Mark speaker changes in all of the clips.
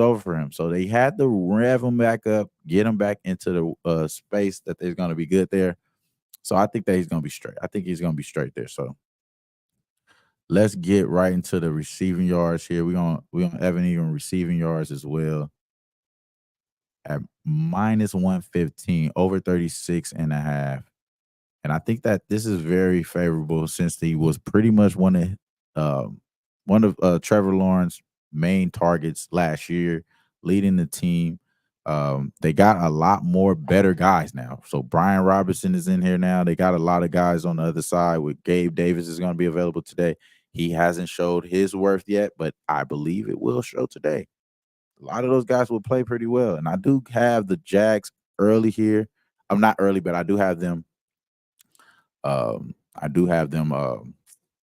Speaker 1: over for him. So they had to rev him back up, get him back into the space that they're going to be good there. So I think that he's going to be straight. I think he's going to be straight there. So let's get right into the receiving yards here. We're gonna Evan even receiving yards as well at minus 115, over 36 and a half. And I think that this is very favorable since he was pretty much one of Trevor Lawrence's main targets last year, leading the team. They got a lot more better guys now. So Brian Robinson is in here now. They got a lot of guys on the other side. With Gabe Davis is going to be available today. He hasn't showed his worth yet, but I believe it will show today. A lot of those guys will play pretty well, and I do have the Jags early here. I'm not early, but I do have them.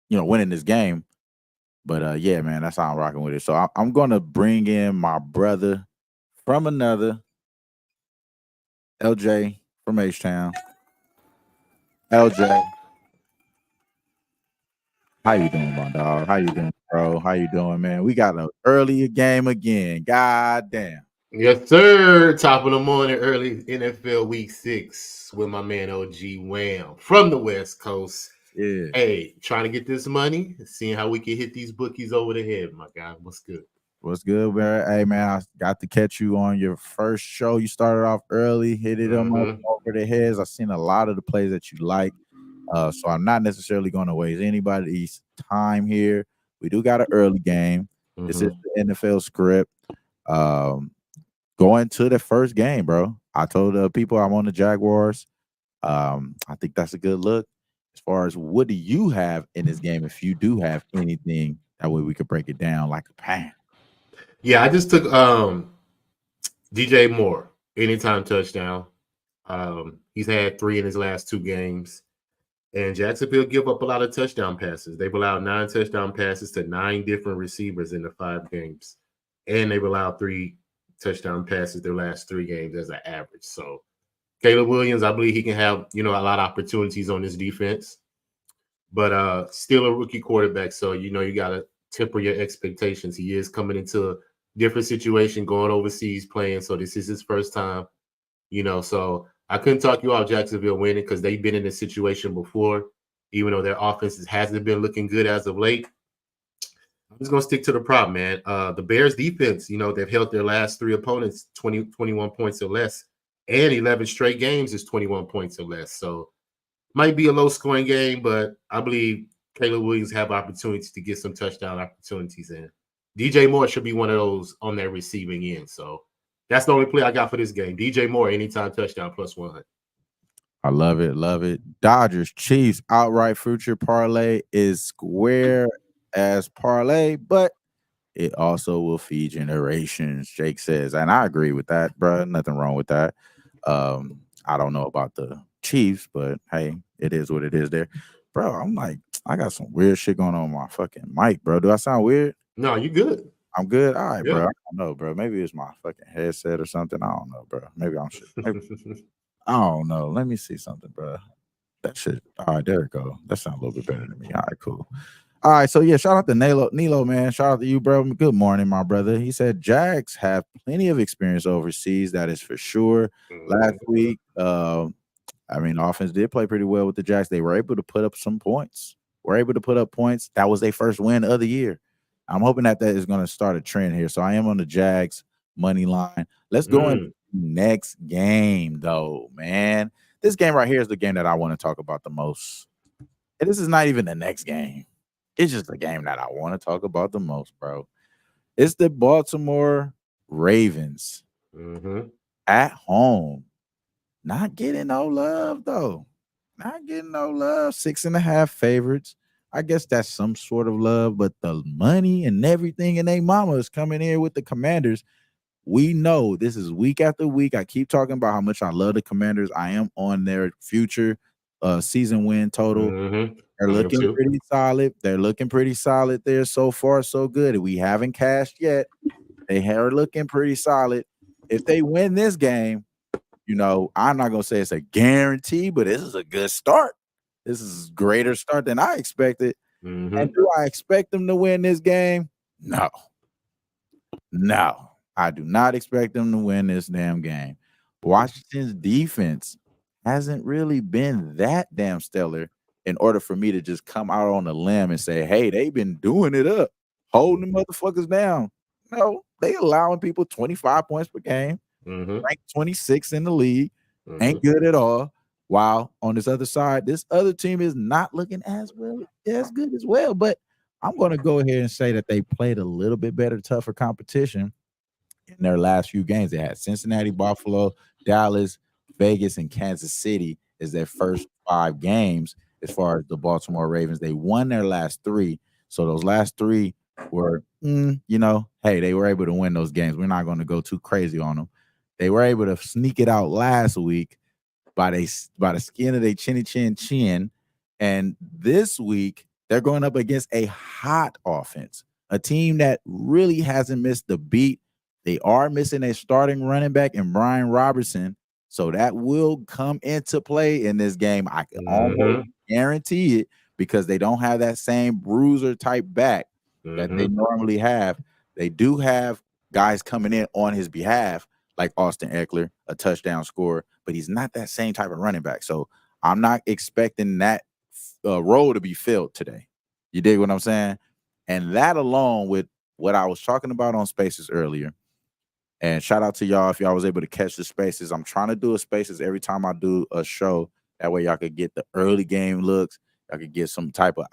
Speaker 1: Winning this game. But yeah, man, that's how I'm rocking with it. So I'm gonna bring in my brother from another, LJ from H Town. LJ, how you doing, my dog? How you doing, bro? How you doing, man? We got an earlier game again. God damn.
Speaker 2: Yes, sir. Top of the morning, early NFL Week 6 with my man OG Wham from the West Coast.
Speaker 1: Yeah.
Speaker 2: Hey, trying to get this money, seeing how we can hit these bookies over the head, my guy. What's good?
Speaker 1: What's good, man? Hey, man, I got to catch you on your first show. You started off early, hit it them up over the heads. I've seen a lot of the plays that you like. So I'm not necessarily going to waste anybody's time here. We do got an early game. This is the NFL script. Going to the first game, bro. I told people I'm on the Jaguars. I think that's a good look. As far as what do you have in this game, if you do have anything, that way we could break it down like a pan.
Speaker 2: Yeah, I just took DJ Moore, anytime touchdown. He's had 3 in his last 2 games. And Jacksonville give up a lot of touchdown passes. They've allowed 9 touchdown passes to 9 different receivers in the 5 games. And they've allowed 3 touchdown passes their last 3 games as an average. So Caleb Williams, I believe he can have, a lot of opportunities on this defense. But still a rookie quarterback. So, you got to temper your expectations. He is coming into a different situation, going overseas playing. So this is his first time, so I couldn't talk you out Jacksonville winning because they've been in this situation before, even though their offense hasn't been looking good as of late. I'm just going to stick to the prop, man. The Bears defense, they've held their last 3 opponents 21 points or less, and 11 straight games is 21 points or less. So might be a low-scoring game, but I believe Caleb Williams have opportunities to get some touchdown opportunities in. DJ Moore should be one of those on that receiving end. So that's the only play I got for this game. DJ Moore, anytime touchdown, plus 100.
Speaker 1: I love it. Love it. Dodgers, Chiefs, outright future parlay is square as parlay, but it also will feed generations, Jake says. And I agree with that, bro. Nothing wrong with that. I don't know about the Chiefs, but hey, it is what it is there. Bro, I'm like, I got some weird shit going on my fucking mic, bro. Do I sound weird?
Speaker 2: No, you good.
Speaker 1: I'm good. All right, bro. I don't know, bro. Maybe it's my fucking headset or something. I don't know, bro. Maybe I'm shit. I don't know. Let me see something, bro. That shit. All right, there it go. That sounds a little bit better than me. All right, cool. All right, so yeah, shout out to Nilo, man. Shout out to you, bro. Good morning, my brother. He said Jags have plenty of experience overseas. That is for sure. Last week, offense did play pretty well with the Jags. They were able to put up some points. That was their first win of the year. I'm hoping that is going to start a trend here. So I am on the Jags money line. Let's go into the next game, though, man. This game right here is the game that I want to talk about the most. And this is not even the next game. It's just the game that I want to talk about the most, bro. It's the Baltimore Ravens at home. Not getting no love, though. Not getting no love. 6.5 favorites. I guess that's some sort of love, but the money and everything and they mama is coming in with the Commanders. We know this is week after week. I keep talking about how much I love the Commanders. I am on their future season win total. They're looking pretty solid. They're looking pretty solid there so far, so good. We haven't cashed yet. They are looking pretty solid. If they win this game, I'm not going to say it's a guarantee, but this is a good start. This is a greater start than I expected. And do I expect them to win this game? No. I do not expect them to win this damn game. Washington's defense hasn't really been that damn stellar in order for me to just come out on a limb and say, hey, they've been doing it up, holding the motherfuckers down. No, they allowing people 25 points per game, ranked 26 in the league, ain't good at all. While on this other side, this other team is not looking as good as well. But I'm going to go ahead and say that they played a little bit better, tougher competition in their last few games. They had Cincinnati, Buffalo, Dallas, Vegas, and Kansas City as their first 5 games as far as the Baltimore Ravens. They won their last 3. So those last 3 were, hey, they were able to win those games. We're not going to go too crazy on them. They were able to sneak it out last week by the skin of their chin. And this week, they're going up against a hot offense, a team that really hasn't missed the beat. They are missing a starting running back in Brian Robertson, so that will come into play in this game. I can almost guarantee it because they don't have that same bruiser type back that they normally have. They do have guys coming in on his behalf, like Austin Eckler, a touchdown scorer, but he's not that same type of running back. So I'm not expecting that role to be filled today. You dig what I'm saying? And that along with what I was talking about on Spaces earlier, and shout out to y'all if y'all was able to catch the Spaces. I'm trying to do a Spaces every time I do a show. That way y'all could get the early game looks. Y'all could get some type of,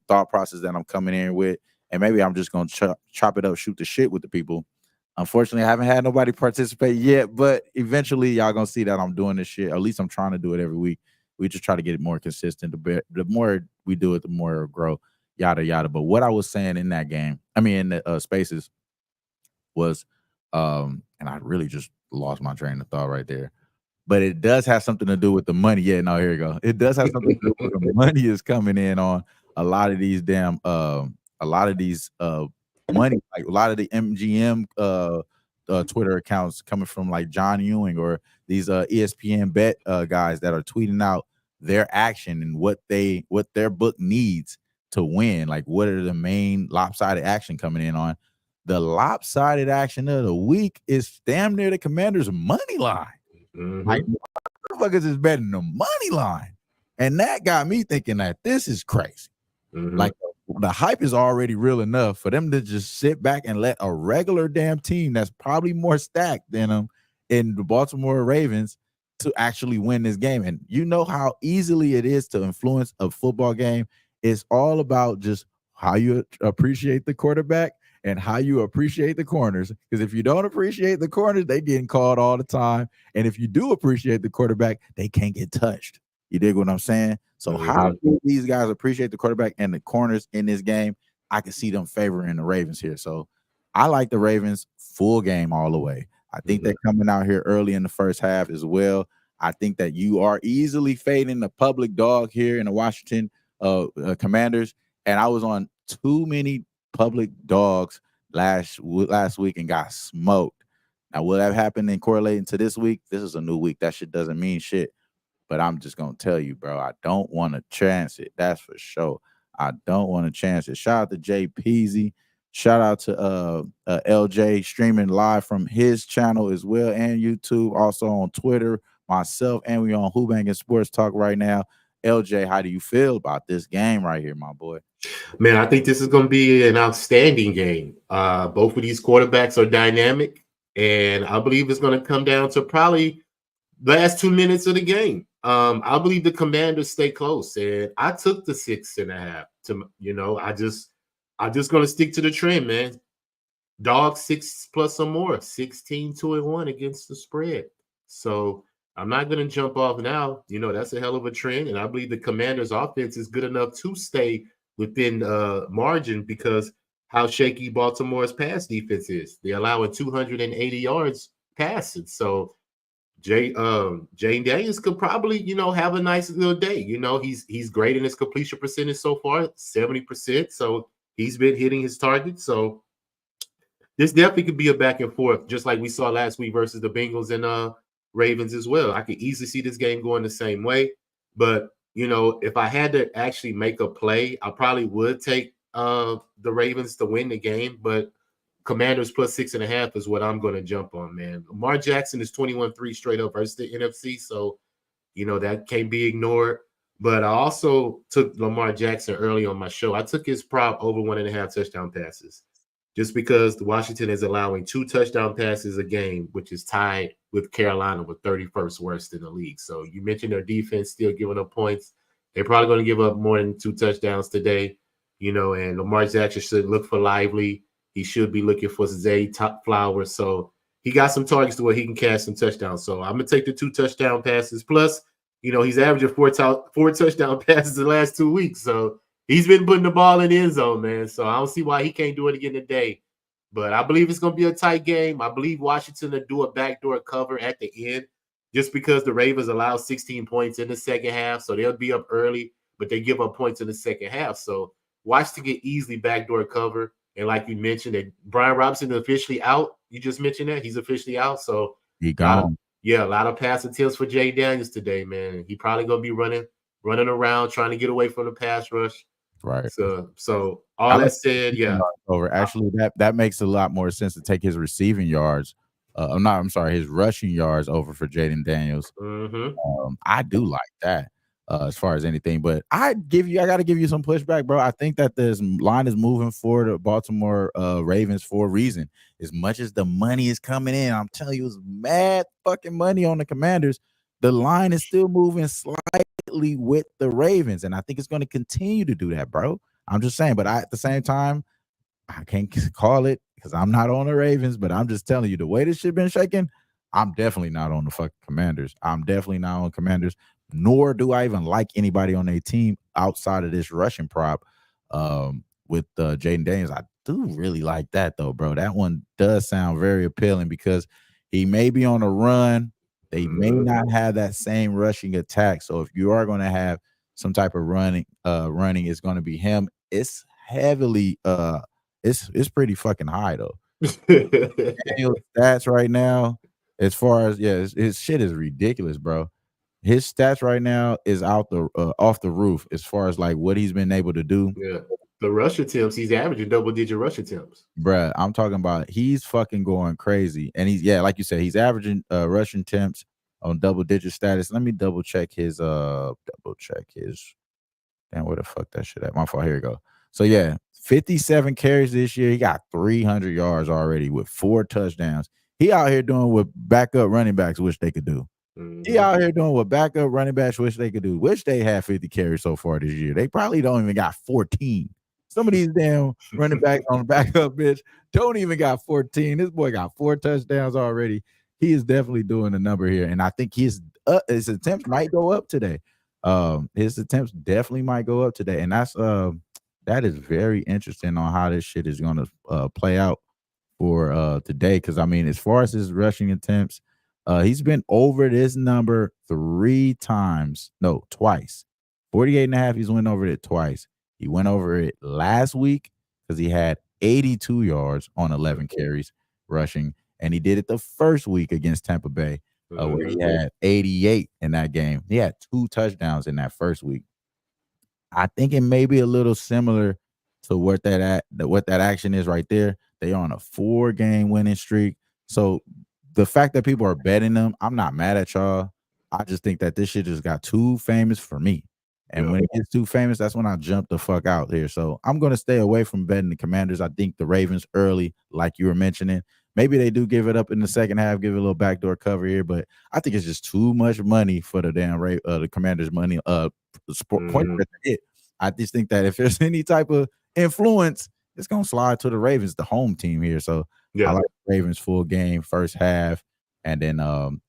Speaker 1: thought process that I'm coming in with. And maybe I'm just going to chop it up, shoot the shit with the people. Unfortunately, I haven't had nobody participate yet, but eventually y'all going to see that I'm doing this shit. At least I'm trying to do it every week. We just try to get it more consistent. The more we do it, the more it'll grow, yada, yada. But what I was saying in that game, in the Spaces was, and I really just lost my train of thought right there. But it does have something to do with the money. Yeah, no, here you go. It does have something to do with the money is coming in on a lot of these money, like a lot of the MGM Twitter accounts coming from like John Ewing or these ESPN bet guys that are tweeting out their action and what their book needs to win. Like, what are the main lopsided action coming in on? The lopsided action of the week is damn near the Commanders' money line. Like, motherfuckers is betting the money line. And that got me thinking that this is crazy. Like, the hype is already real enough for them to just sit back and let a regular damn team that's probably more stacked than them in the Baltimore Ravens to actually win this game. And you know how easily it is to influence a football game. It's all about just how you appreciate the quarterback and how you appreciate the corners. Because if you don't appreciate the corners, they getting called all the time. And if you do appreciate the quarterback, they can't get touched. You dig what I'm saying? So how do these guys appreciate the quarterback and the corners in this game? I can see them favoring the Ravens here. So I like the Ravens full game all the way. I think they're coming out here early in the first half as well. I think that you are easily fading the public dog here in the Washington Commanders. And I was on too many public dogs last week and got smoked. Now, will that happen in correlating to this week? This is a new week. That shit doesn't mean shit. But I'm just going to tell you, bro, I don't want to chance it. That's for sure. I don't want to chance it. Shout out to Jay Peasy. Shout out to LJ streaming live from his channel as well and YouTube. Also on Twitter, myself, and we on Who Bangin' Sports Talk right now. LJ, how do you feel about this game right here, my boy?
Speaker 2: Man, I think this is going to be an outstanding game. Both of these quarterbacks are dynamic, and I believe it's going to come down to probably last 2 minutes of the game. I believe the Commanders stay close, and I took the 6.5. I'm just going to stick to the trend, man. Dog 6+ or more, 16-2-1 against the spread. So I'm not going to jump off now. That's a hell of a trend, and I believe the Commanders' offense is good enough to stay within margin because how shaky Baltimore's pass defense is. They're allowing 280 yards passing. So Jane Daniels could probably, have a nice little day. He's great in his completion percentage so far, 70%. So he's been hitting his target. So this definitely could be a back and forth, just like we saw last week versus the Bengals and Ravens as well. I could easily see this game going the same way. But, if I had to actually make a play, I probably would take the Ravens to win the game. But Commanders plus 6.5 is what I'm going to jump on, man. Lamar Jackson is 21-3 straight up versus the NFC, so that can't be ignored. But I also took Lamar Jackson early on my show. I took his prop over 1.5 touchdown passes, just because the Washington is allowing 2 touchdown passes a game, which is tied with Carolina with 31st worst in the league. So you mentioned their defense still giving up points. They're probably going to give up more than 2 touchdowns today, and Lamar Jackson should look for Lively. He should be looking for Zay Top Flowers. So he got some targets to where he can catch some touchdowns. So I'm going to take the 2 touchdown passes. Plus, he's averaging 4 touchdown passes the last 2 weeks. So he's been putting the ball in the end zone, man. So I don't see why he can't do it again today. But I believe it's going to be a tight game. I believe Washington will do a backdoor cover at the end, just because the Ravens allow 16 points in the second half. So they'll be up early, but they give up points in the second half. So Washington get easily backdoor cover. And like you mentioned, that Brian Robinson is officially out. You just mentioned that. He's officially out. So
Speaker 1: he gone.
Speaker 2: A lot of pass attempts for Jay Daniels today, man. He probably going to be running around, trying to get away from the pass rush.
Speaker 1: Right.
Speaker 2: So all that said,
Speaker 1: over. Actually, that makes a lot more sense to take his receiving yards. His rushing yards over for Jaden Daniels.
Speaker 2: Mm-hmm.
Speaker 1: I do like that as far as anything, but I got to give you some pushback, bro. I think that this line is moving for the Baltimore Ravens for a reason. As much as the money is coming in, I'm telling you, it's mad fucking money on the Commanders. The line is still moving slightly with the Ravens, and I think it's going to continue to do that, bro. I'm just saying, but at the same time, I can't call it because I'm not on the Ravens, but I'm just telling you, the way this shit been shaking, I'm definitely not on the fucking Commanders. I'm definitely not on Commanders, nor do I even like anybody on their team outside of this rushing prop with Jaden Daniels. I do really like that, though, bro. That one does sound very appealing because he may be on a run. They may not have that same rushing attack. So if you are going to have some type of running, it's going to be him. It's heavily it's pretty fucking high though. Daniel's stats right now, as far as his shit is ridiculous, bro. His stats right now is off the roof as far as like what he's been able to do.
Speaker 2: Yeah, the rush attempts, he's averaging double-digit rush attempts,
Speaker 1: bruh. I'm talking about he's fucking going crazy, and he's like you said, he's averaging rushing attempts on double-digit status. Let me double check his. Damn, where the fuck that shit at? My fault. Here we go. So 57 carries this year. He got 300 yards already with 4 touchdowns. He out here doing what backup running backs wish they could do.
Speaker 2: Mm-hmm.
Speaker 1: He out here doing what backup running backs wish they could do. Wish they had 50 carries so far this year. They probably don't even got 14. Some of these damn running backs on the backup bitch don't even got 14. This boy got 4 touchdowns already. He is definitely doing a number here, and I think his attempts might go up today. His attempts definitely might go up today, and that is very interesting on how this shit is going to play out for today. Because I mean, as far as his rushing attempts, he's been over this number twice. 48.5. He's went over it twice. He went over it last week because he had 82 yards on 11 carries rushing, and he did it the first week against Tampa Bay. Where he had 88 in that game. He had 2 touchdowns in that first week. I think it may be a little similar to what that action is right there. They are on a 4-game winning streak. So the fact that people are betting them, I'm not mad at y'all. I just think that this shit just got too famous for me. And when it gets too famous, that's when I jump the fuck out here. So I'm going to stay away from betting the Commanders. I think the Ravens early, like you were mentioning, maybe they do give it up in the second half, give it a little backdoor cover here, but I think it's just too much money for the damn the Commanders' money. Point hit. I just think that if there's any type of influence, it's gonna slide to the Ravens, the home team here. So I like the Ravens full game first half, and then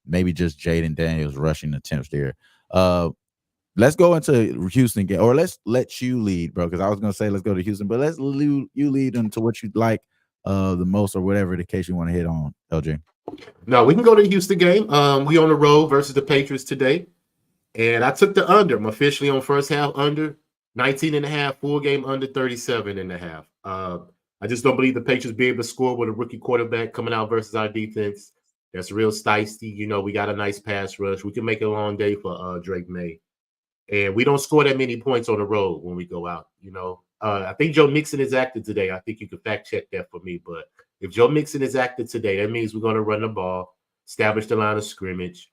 Speaker 1: maybe just Jaden Daniels rushing attempts there. Let's go into Houston game, or let's let you lead, bro. Because I was gonna say let's go to Houston, but let's you lead into what you'd like the most, or whatever the case you want to hit on, LJ.
Speaker 2: No, we can go to the Houston game. We on the road versus the Patriots today, and I took the under. I'm officially on first half under 19.5, full game under 37.5. I just don't believe the Patriots be able to score with a rookie quarterback coming out versus our defense. That's real steisty. We got a nice pass rush. We can make it a long day for Drake May. And we don't score that many points on the road when we go out. I think Joe Mixon is active today. I think you can fact check that for me, but If Joe Mixon is active today, that means we're going to run the ball, establish the line of scrimmage,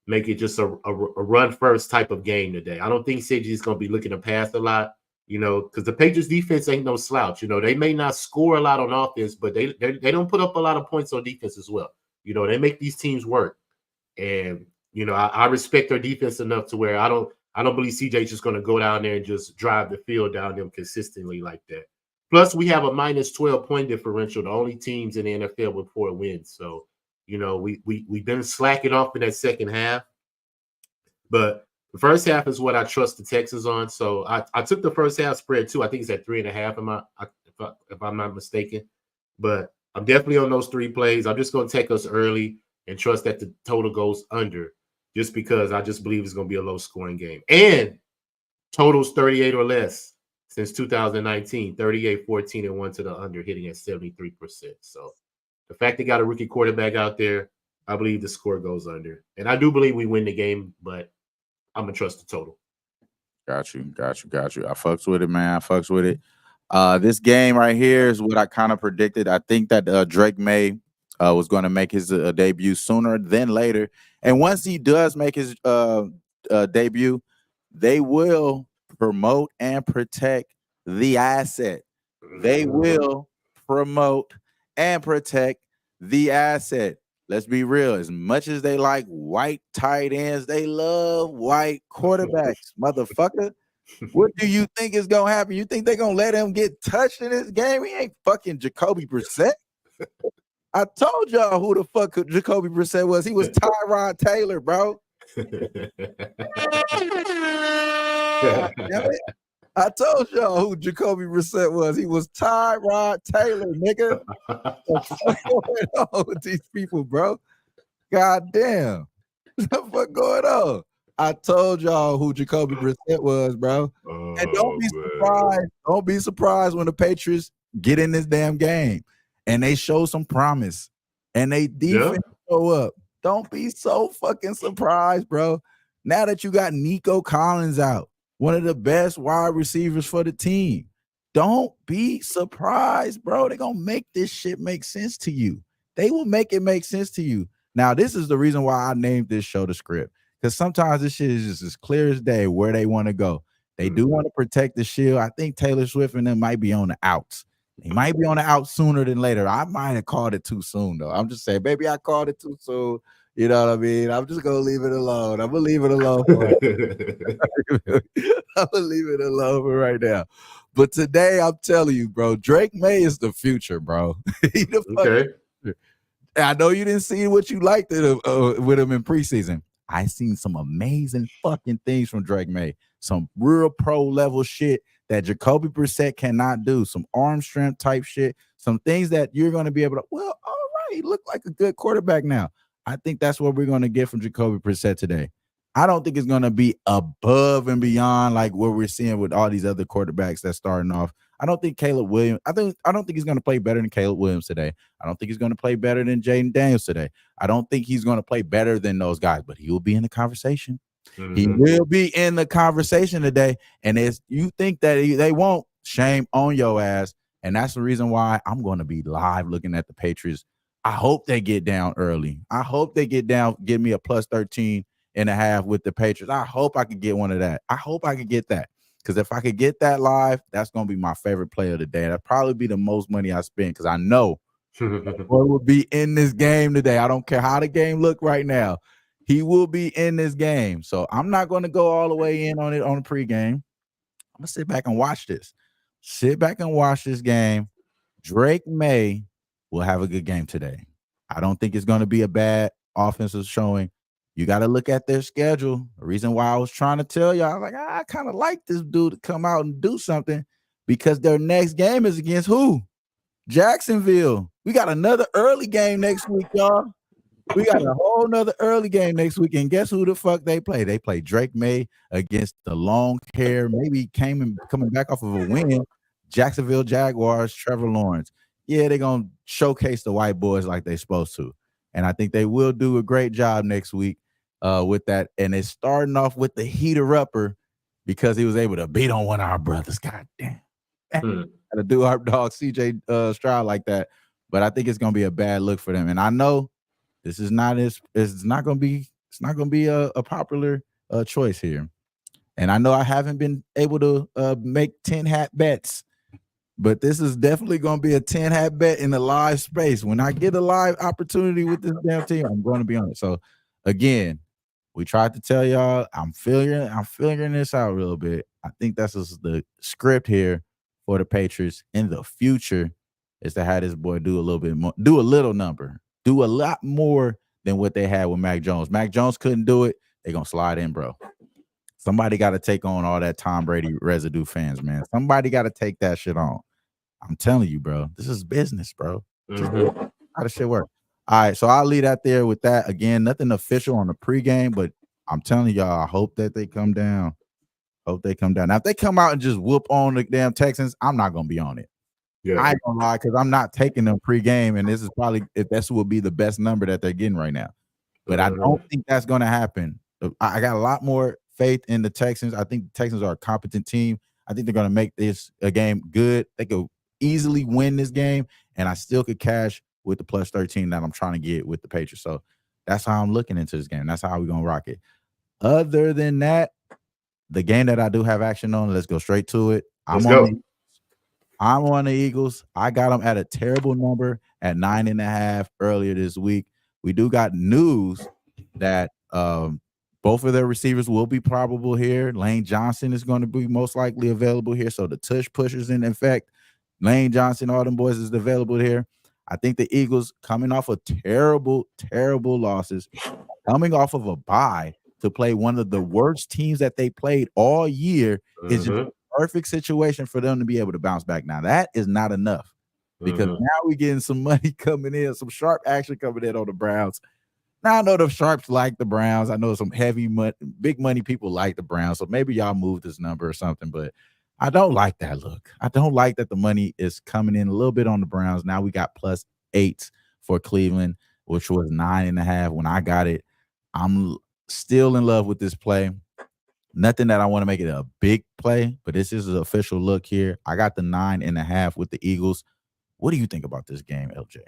Speaker 2: make it just a run first type of game today. I don't think CJ is going to be looking to pass a lot, because the Patriots defense ain't no slouch. They may not score a lot on offense, but they don't put up a lot of points on defense as well. They make these teams work. And, I respect their defense enough to where I don't believe CJ's just going to go down there and just drive the field down them consistently like that. Plus, we have a minus 12 point differential, the only teams in the NFL with 4 wins. So, we've been slacking off in that second half. But the first half is what I trust the Texans on. So I took the first half spread too. I think it's at 3.5. If I'm not mistaken. But I'm definitely on those 3 plays. I'm just going to take us early and trust that the total goes under, just because I just believe it's going to be a low scoring game. And totals 38 or less since 2019, 38, 14, and 1 to the under, hitting at 73%. So the fact they got a rookie quarterback out there, I believe the score goes under. And I do believe we win the game, but I'm going to trust the total.
Speaker 1: Got you. I fucks with it, man. I fucks with it. This game right here is what I kind of predicted. I think that Drake May was going to make his debut sooner than later. And once he does make his debut, they will promote and protect the asset. They will promote and protect the asset. Let's be real. As much as they like white tight ends, they love white quarterbacks, motherfucker. What do you think is going to happen? You think they're going to let him get touched in this game? He ain't fucking Jacoby Brissett. I told y'all who the fuck Jacoby Brissett was. He was Tyrod Taylor, bro. I told y'all who Jacoby Brissett was. He was Tyrod Taylor, nigga. What's going on with these people, bro? God damn. What the fuck going on? I told y'all who Jacoby Brissett was, bro. And don't be surprised. Don't be surprised when the Patriots get in this damn game and they show some promise and they defense show up. Don't be so fucking surprised, bro. Now that you got Nico Collins out, one of the best wide receivers for the team, don't be surprised, bro. They're going to make this shit make sense to you. They will make it make sense to you. Now, this is the reason why I named this show The Script, because sometimes this shit is just as clear as day where they want to go. They do want to protect the shield. I think Taylor Swift and them might be on the outs. They might be on the outs sooner than later. I might have called it too soon, though. I'm just saying, baby, I called it too soon. You know what I mean? I'm just going to leave it alone. I'm going to leave it alone for right I'm going to leave it alone for right now. But today, I'm telling you, bro, Drake May is the future, bro. Okay. I know you didn't see what you liked with him in preseason. I seen some amazing fucking things from Drake May. Some real pro level shit that Jacoby Brissett cannot do. Some arm strength type shit. Some things that you're going to be able to, well, all right, he looked like a good quarterback now. I think that's what we're going to get from Jacoby Brissett today. I don't think it's going to be above and beyond like what we're seeing with all these other quarterbacks that's starting off. I don't think Caleb Williams, I don't think he's going to play better than Caleb Williams today. I don't think he's going to play better than Jaden Daniels today. I don't think he's going to play better than those guys, but he will be in the conversation. Mm-hmm. He will be in the conversation today. And if you think that they won't, shame on your ass. And that's the reason why I'm going to be live looking at the Patriots. I hope they get down early. I hope they get down, give me a plus 13.5 with the Patriots. I hope I could get one of that. I hope I could get that. Because if I could get that live, that's going to be my favorite play of the day. That'd probably be the most money I spend because I know what will be in this game today. I don't care how the game look right now. He will be in this game. So I'm not going to go all the way in on it on the pregame. I'm going to sit back and watch this. Sit back and watch this game. Drake May will have a good game today. I don't think it's going to be a bad offensive showing. You got to look at their schedule. The reason why I was trying to tell you, I was like, I kind of like this dude to come out and do something because their next game is against who? Jacksonville. We got another early game next week, y'all. We got a whole nother early game next week. And guess who the fuck they play? They play Drake May against the long hair, maybe coming back off of a win, Jacksonville Jaguars, Trevor Lawrence. Yeah, they're going to showcase the white boys like they're supposed to. And I think they will do a great job next week with that. And it's starting off with the heater-upper because he was able to beat on one of our brothers. God damn. Got to do our dog CJ Stroud like that. but I think it's gonna be a bad look for them. And I know this is not it's not gonna be a popular choice here. And I know I haven't been able to make 10 hat bets, but this is definitely going to be a 10 hat bet in the live space. When I get a live opportunity with this damn team, I'm going to be on it. So again, we tried to tell y'all I'm figuring this out a little bit. I think that's just the script here for the Patriots in the future is to have this boy do a little bit more, do a little number, do a lot more than what they had with Mac Jones. Mac Jones couldn't do it. They're gonna slide in, bro. Somebody got to take on all that Tom Brady residue fans, man. Somebody got to take that shit on. I'm telling you, bro. This is business, bro. Just how does shit work? All right, so I'll leave that there with that. Again, nothing official on the pregame, but I'm telling y'all, I hope that they come down. Hope they come down. Now, if they come out and just whoop on the damn Texans, I'm not gonna be on it.
Speaker 2: Yeah.
Speaker 1: I ain't gonna lie, because I'm not taking them pregame, and this is probably if that's will be the best number that they're getting right now. But I don't think that's gonna happen. I got a lot more faith in the Texans. I think the Texans are a competent team. I think they're gonna make this a game good. They could easily win this game, and I still could cash with the plus 13 that I'm trying to get with the Patriots. So that's how I'm looking into this game. That's how we're gonna rock it. Other than that, the game that I do have action on, let's go straight to it. I'm on the Eagles. I got them at a terrible number at 9.5 earlier this week. We do got news that both of their receivers will be probable here. Lane Johnson is going to be most likely available here. So the tush pushers in effect. Lane Johnson, all them boys is available here. I think the Eagles coming off of terrible, terrible losses, coming off of a bye to play one of the worst teams that they played all year is just a perfect situation for them to be able to bounce back. Now, that is not enough because now we're getting some money coming in, some sharp action coming in on the Browns. Now, I know the Sharps like the Browns. I know some big money people like the Browns, so maybe y'all move this number or something, but I don't like that look. I don't like that the money is coming in a little bit on the Browns. Now we got plus 8 for Cleveland, which was 9.5 when I got it. I'm still in love with this play. Nothing that I want to make it a big play, but this is an official look here. I got the 9.5 with the Eagles. What do you think about this game, LJ?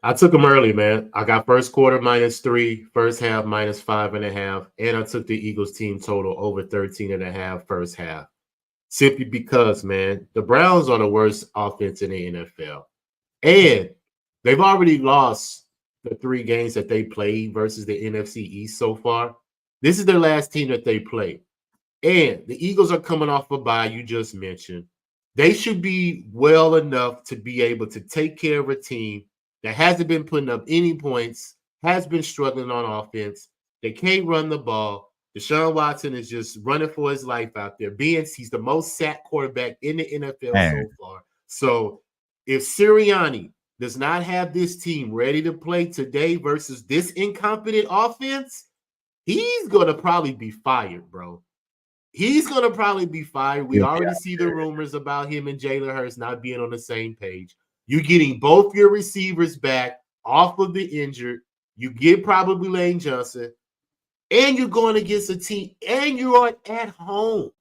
Speaker 2: I took them early, man. I got first quarter -3, first half -5.5, and I took the Eagles team total over 13.5 first half. Simply because, man, the Browns are the worst offense in the NFL. And they've already lost the 3 games that they played versus the NFC East so far. This is their last team that they played. And the Eagles are coming off a bye, you just mentioned. They should be well enough to be able to take care of a team that hasn't been putting up any points, has been struggling on offense. They can't run the ball. Deshaun Watson is just running for his life out there. He's the most sacked quarterback in the NFL so far. So if Sirianni does not have this team ready to play today versus this incompetent offense, he's going to probably be fired, bro. He's going to probably be fired. We already see the rumors about him and Jalen Hurts not being on the same page. You're getting both your receivers back off of the injured. You get probably Lane Johnson. And you're going against a team, and you're at home.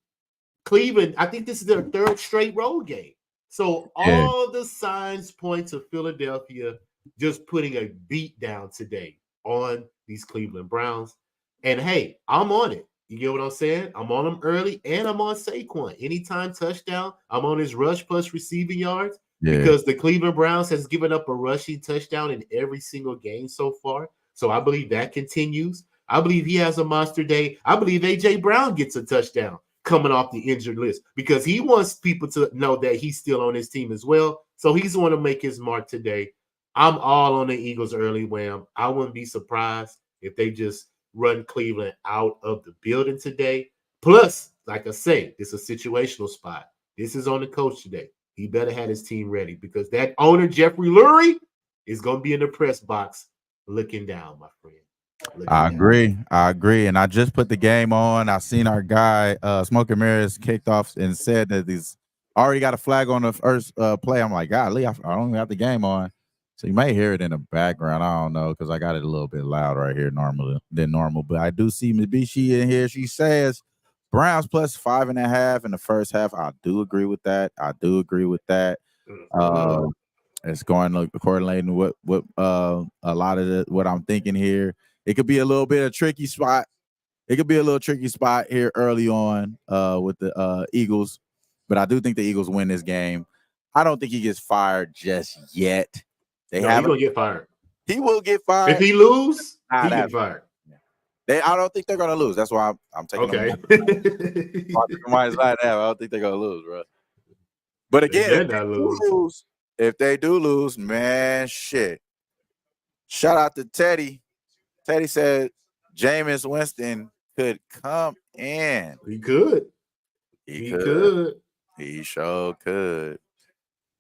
Speaker 2: Cleveland, I think this is their 3rd straight road game. So all the signs point to Philadelphia just putting a beat down today on these Cleveland Browns. And hey, I'm on it. You get what I'm saying? I'm on them early, and I'm on Saquon. Anytime touchdown, I'm on his rush plus receiving yards because the Cleveland Browns has given up a rushing touchdown in every single game so far. So I believe that continues. I believe he has a monster day. I believe A.J. Brown gets a touchdown coming off the injured list because he wants people to know that he's still on his team as well. So he's going to make his mark today. I'm all on the Eagles early, Wham. I wouldn't be surprised if they just run Cleveland out of the building today. Plus, like I say, it's a situational spot. This is on the coach today. He better have his team ready because that owner, Jeffrey Lurie, is going to be in the press box looking down, my friend.
Speaker 1: I agree. And I just put the game on. I seen our guy, Smoking Mirrors, kicked off and said that he's already got a flag on the first play. I'm like, golly, I don't even got the game on. So you may hear it in the background. I don't know because I got it a little bit loud right here than normal. But I do see Mibishi in here. She says Browns plus 5.5 in the first half. I do agree with that. It's going correlating what a lot of what I'm thinking here. It could be a little bit of tricky spot. It could be a little tricky spot here early on with the Eagles, but I do think the Eagles win this game. I don't think he gets fired just yet. They
Speaker 2: No, he's
Speaker 1: haven't.
Speaker 2: gonna get fired.
Speaker 1: He will get fired
Speaker 2: If he lose, he
Speaker 1: Not
Speaker 2: get
Speaker 1: after.
Speaker 2: fired.
Speaker 1: I don't think they're gonna lose. That's why I'm taking
Speaker 2: Okay.
Speaker 1: them minus 9.5. I don't think they're gonna lose, bro. But
Speaker 2: They
Speaker 1: again,
Speaker 2: better not lose.
Speaker 1: if they do lose, man, shit. Shout out to Teddy. Teddy said Jameis Winston could come in.
Speaker 2: He could.
Speaker 1: He
Speaker 2: He
Speaker 1: could.
Speaker 2: could.
Speaker 1: He sure could.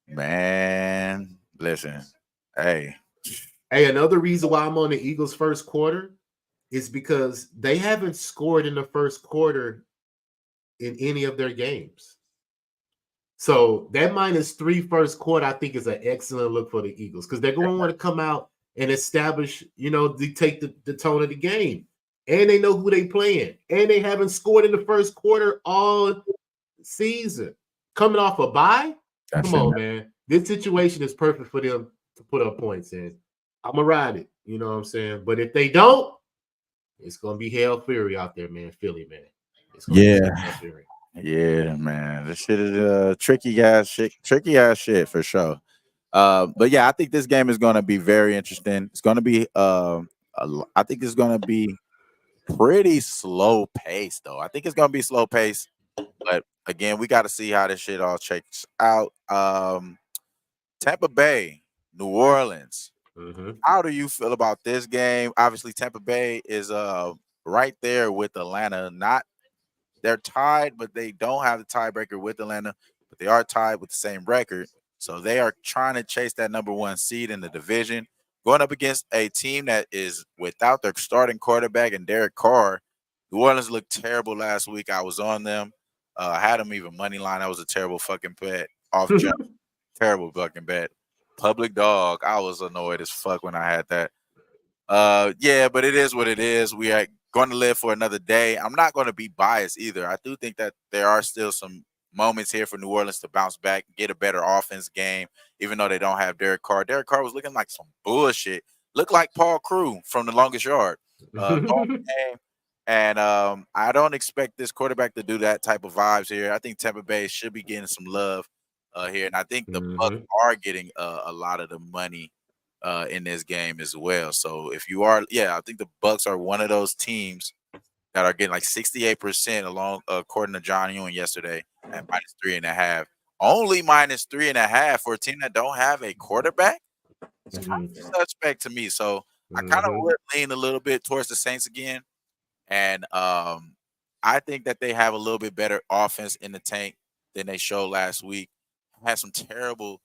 Speaker 1: Man, listen. Hey,
Speaker 2: Hey, another reason why I'm on the Eagles first quarter is because they haven't scored in the first quarter in any of their games. So that -3 first quarter, I think, is an excellent look for the Eagles because they're going to want to come out and establish, dictate the tone of the game. And they know who they playing. And they haven't scored in the first quarter all season. Coming off a bye? Come on, man. This situation is perfect for them to put up points in. I'm going to ride it. You know what I'm saying? But if they don't, it's going to be hell fury out there, man. Philly, man. It's gonna be hell fury.
Speaker 1: Yeah, man. This shit is tricky ass shit for sure. But yeah, I think this game is gonna be very interesting. It's gonna be I think it's gonna be pretty slow pace though. I think it's gonna be slow pace, but again, we got to see how this shit all checks out. Tampa Bay, New Orleans. How do you feel about this game? Obviously, Tampa Bay is right there with Atlanta. They're tied, but they don't have the tiebreaker with Atlanta, but they are tied with the same record. So they are trying to chase that number 1 seed in the division, going up against a team that is without their starting quarterback and Derek Carr. New Orleans looked terrible last week. I was on them. I had them even money line. That was a terrible fucking bet. Off jump. Terrible fucking bet. Public dog. I was annoyed as fuck when I had that. Yeah, but it is what it is. We are going to live for another day. I'm not going to be biased either. I do think that there are still some moments here for New Orleans to bounce back, get a better offense game, even though they don't have Derek Carr. Derek Carr was looking like some bullshit. Looked like Paul Crew from The Longest Yard. And I don't expect this quarterback to do that type of vibes here. I think Tampa Bay should be getting some love here. And I think the Bucs are getting a lot of the money in this game as well. So if you are, I think the Bucs are one of those teams that are getting like 68% along, according to John Ewing yesterday, at -3.5. Only -3.5 for a team that don't have a quarterback. It's kind of suspect to me. So I kind of would lean a little bit towards the Saints again. And I think that they have a little bit better offense in the tank than they showed last week. Had some terrible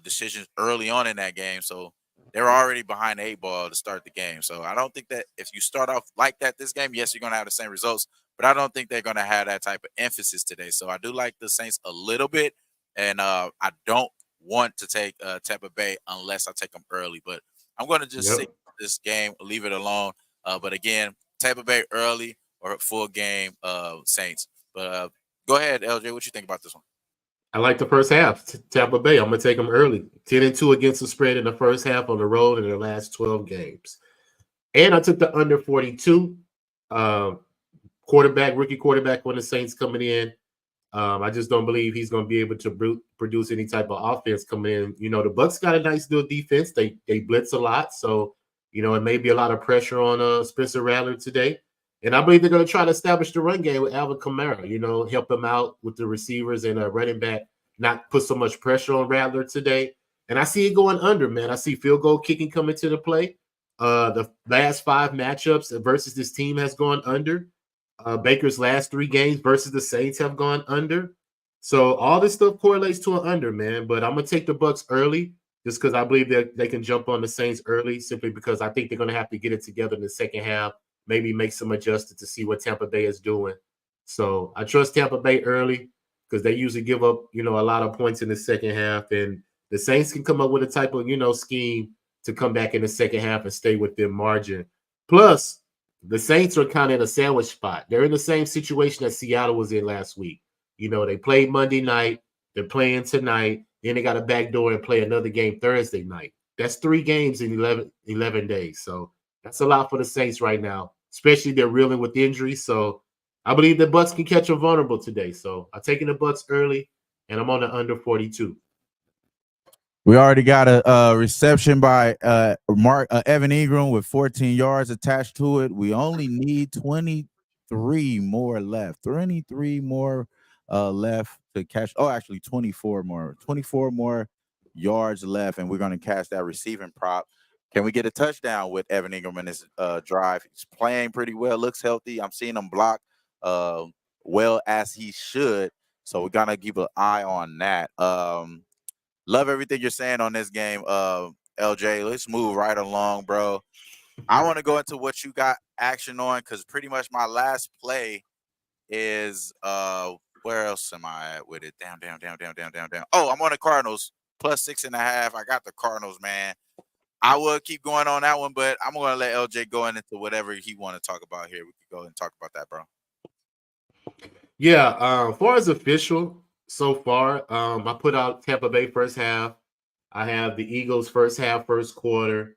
Speaker 1: decisions early on in that game. So they're already behind the 8 ball to start the game. So I don't think that if you start off like that this game, yes, you're going to have the same results, but I don't think they're going to have that type of emphasis today. So I do like the Saints a little bit, and I don't want to take Tampa Bay unless I take them early, but I'm going to just see this game, leave it alone. But again, Tampa Bay early or full game Saints. But go ahead, LJ. What you think about this one?
Speaker 2: I like the first half. Tampa Bay. I'm gonna take them early. 10-2 against the spread in the first half on the road in their last 12 games. And I took the under 42. Rookie quarterback when the Saints coming in. I just don't believe he's going to be able to produce any type of offense coming in. The Bucs got a nice little defense. They blitz a lot, so it may be a lot of pressure on Spencer Rattler today. And I believe they're going to try to establish the run game with Alvin Kamara. Help him out with the receivers and a running back, not put so much pressure on Rattler today. And I see it going under, man. I see field goal kicking coming to the play. The last 5 matchups versus this team has gone under. Baker's last 3 games versus the Saints have gone under. So all this stuff correlates to an under, man. But I'm going to take the Bucs early just because I believe that they can jump on the Saints early simply because I think they're going to have to get it together in the second half, maybe make some adjustments to see what Tampa Bay is doing. So I trust Tampa Bay early because they usually give up, a lot of points in the second half. And the Saints can come up with a type of, scheme to come back in the second half and stay within margin. Plus, the Saints are kind of in a sandwich spot. They're in the same situation that Seattle was in last week. They played Monday night. They're playing tonight. Then they got a backdoor and play another game Thursday night. That's 3 games in 11 days. So that's a lot for the Saints right now, especially they're reeling with injuries. So I believe the Bucks can catch them vulnerable today. So I'm taking the Bucks early, and I'm on the under 42.
Speaker 1: We already got a reception by Evan Ingram with 14 yards attached to it. We only need 23 more left. 23 more left to catch. Oh, actually 24 more. 24 more yards left, and we're going to catch that receiving prop. Can we get a touchdown with Evan Ingram in this drive? He's playing pretty well. Looks healthy. I'm seeing him block well as he should. So we're going to keep an eye on that. Love everything you're saying on this game, LJ. Let's move right along, bro. I want to go into what you got action on because pretty much my last play is where else am I at with it? Down. Oh, I'm on the Cardinals plus 6.5. I got the Cardinals, man. I would keep going on that one, but I'm gonna let LJ go into whatever he want to talk about here. We could go ahead and talk about that, bro.
Speaker 2: Yeah, as far as official so far, I put out Tampa Bay first half. I have the Eagles first half, first quarter.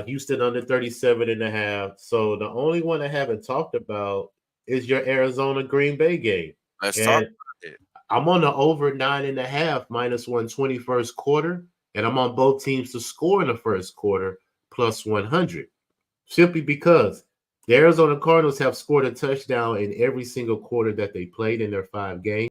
Speaker 2: Houston under 37.5. So the only one I haven't talked about is your Arizona Green Bay game.
Speaker 1: Let's talk
Speaker 2: And
Speaker 1: about it.
Speaker 2: I'm on the over 9.5 minus 120 first quarter, and I'm on both teams to score in the first quarter plus 100. Simply because the Arizona Cardinals have scored a touchdown in every single quarter that they played in their 5 games.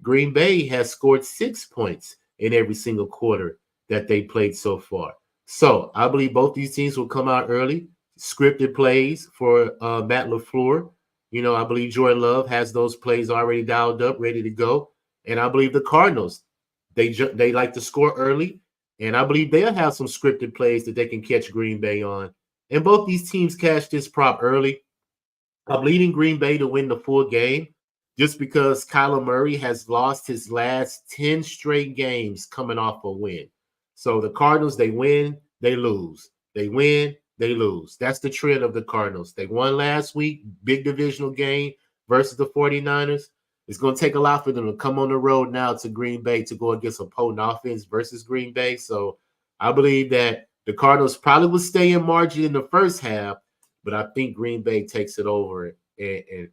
Speaker 2: Green Bay has scored 6 points in every single quarter that they played so far. So I believe both these teams will come out early, scripted plays for Matt LaFleur. You know, I believe Jordan Love has those plays already dialed up, ready to go. And I believe the Cardinals, they like to score early. And I believe they'll have some scripted plays that they can catch Green Bay on. And both these teams cash this prop early. I'm leading Green Bay to win the full game just because Kyler Murray has lost his last 10 straight games coming off a win. So the Cardinals, they win, they lose. They win, they lose. That's the trend of the Cardinals. They won last week, big divisional game versus the 49ers. It's going to take a lot for them to come on the road now to Green Bay to go against a potent offense versus Green Bay. So I believe that the Cardinals probably will stay in margin in the first half, but I think Green Bay takes it over and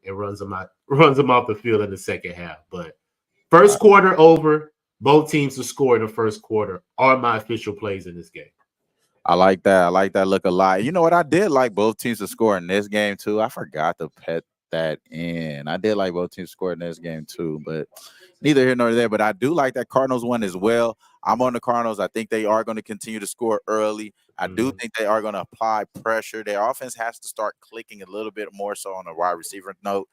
Speaker 2: runs them off the field in the second half. But first quarter over, both teams to score in the first quarter are my official plays in this game.
Speaker 1: I like that. I like that look a lot. You know what? I did like both teams to score in this game too. I forgot to pet that in. I did like both teams to score in this game too, but neither here nor there. But I do like that Cardinals one as well. I'm on the Cardinals. I think they are going to continue to score early. I do think they are going to apply pressure. Their offense has to start clicking a little bit more so on the wide receiver note.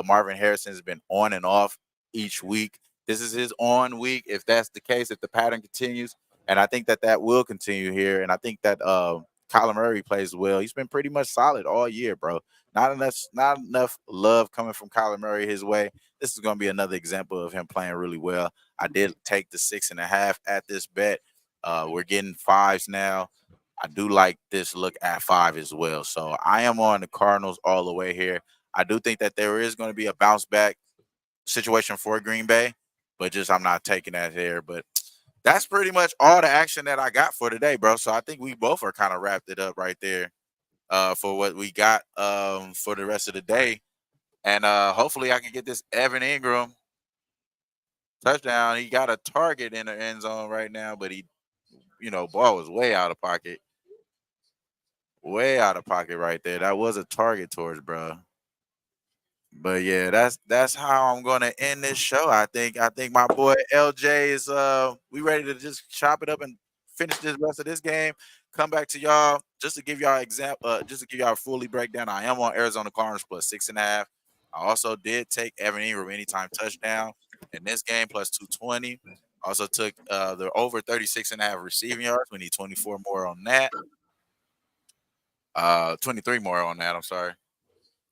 Speaker 1: Marvin Harrison has been on and off each week. This is his on week. If that's the case, if the pattern continues, and I think that will continue here. And I think that Kyler Murray plays well. He's been pretty much solid all year, bro. Not enough love coming from Kyler Murray his way. This is going to be another example of him playing really well. I did take the 6.5 at this bet. We're getting 5s now. I do like this look at 5 as well. So I am on the Cardinals all the way here. I do think that there is going to be a bounce back situation for Green Bay, but just I'm not taking that here. But that's pretty much all the action that I got for today, bro. So I think we both are kind of wrapped it up right there for what we got for the rest of the day. And hopefully I can get this Evan Ingram touchdown. He got a target in the end zone right now, but he, ball was way out of pocket. Way out of pocket right there. That was a target towards, bro. But yeah, that's how I'm gonna end this show. I think my boy LJ is we ready to just chop it up and finish this rest of this game. Come back to y'all just to give y'all just to give y'all a fully breakdown. I am on Arizona Cardinals plus 6.5. I also did take Evan Ingram anytime touchdown in this game plus 220. Also took the over 36.5 receiving yards. We need 24 more on that. 23 more on that. I'm sorry.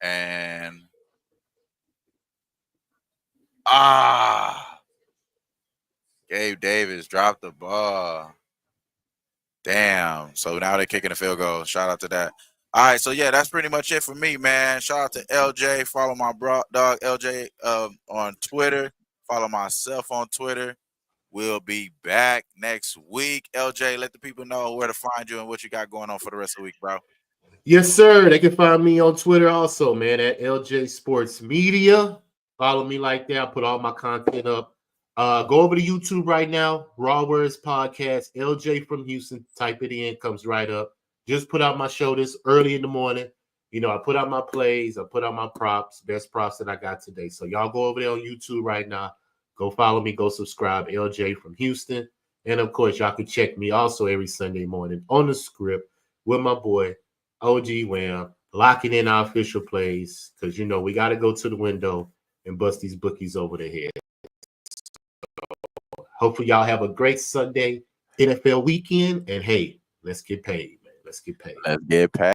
Speaker 1: And Gabe Davis dropped the ball. Damn. So now they're kicking a field goal. Shout out to that. All right. So, yeah, that's pretty much it for me, man. Shout out to LJ. Follow my dog LJ on Twitter. Follow myself on Twitter. We'll be back next week. LJ, let the people know where to find you and what you got going on for the rest of the week, bro.
Speaker 2: Yes, sir. They can find me on Twitter also, man, at LJ Sports Media. Follow me like that. I put all my content up. Go over to YouTube right now. Raw Words Podcast, LJ from Houston. Type it in, comes right up. Just put out my show this early in the morning. I put out my plays. I put out my props, best props that I got today. So y'all go over there on YouTube right now. Go follow me. Go subscribe. LJ from Houston. And, of course, y'all can check me also every Sunday morning on the script with my boy, OG WHAM, locking in our official plays because, we got to go to the window and bust these bookies over the head. Hopefully y'all have a great Sunday NFL weekend. And, hey, let's get paid, man. Let's get paid.
Speaker 1: Let's get paid.